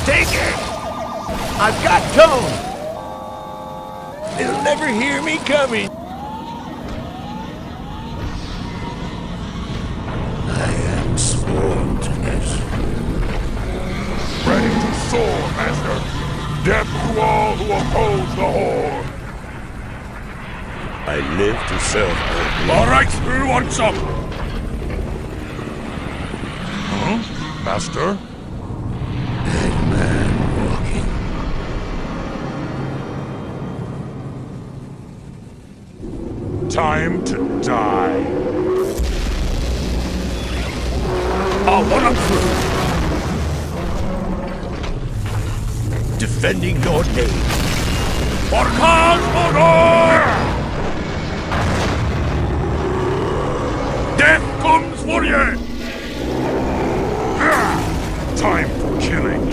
Take it! I've got tone! They'll never hear me coming! I am sworn to this. Ready to soar, Master! Death to all who oppose the Horde! I live to serve only. Alright, who wants some? Huh? Master? Dead man walking. Time to die. Oh, what I'm through! Defending your name. For cause honor! Death comes for you! Time for killing.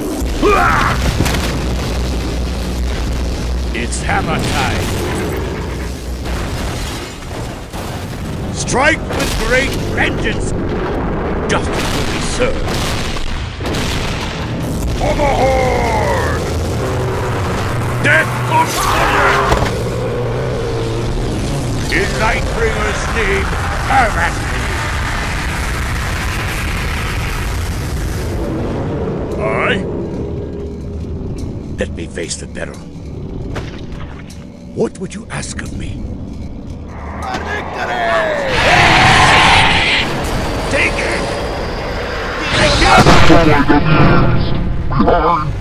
It's hammer time. Strike with great vengeance. Justice will be served. For the Horde! Death comes for you! In Nightbringer's name, harass me! Aye? Let me face the peril. What would you ask of me? Take it! We are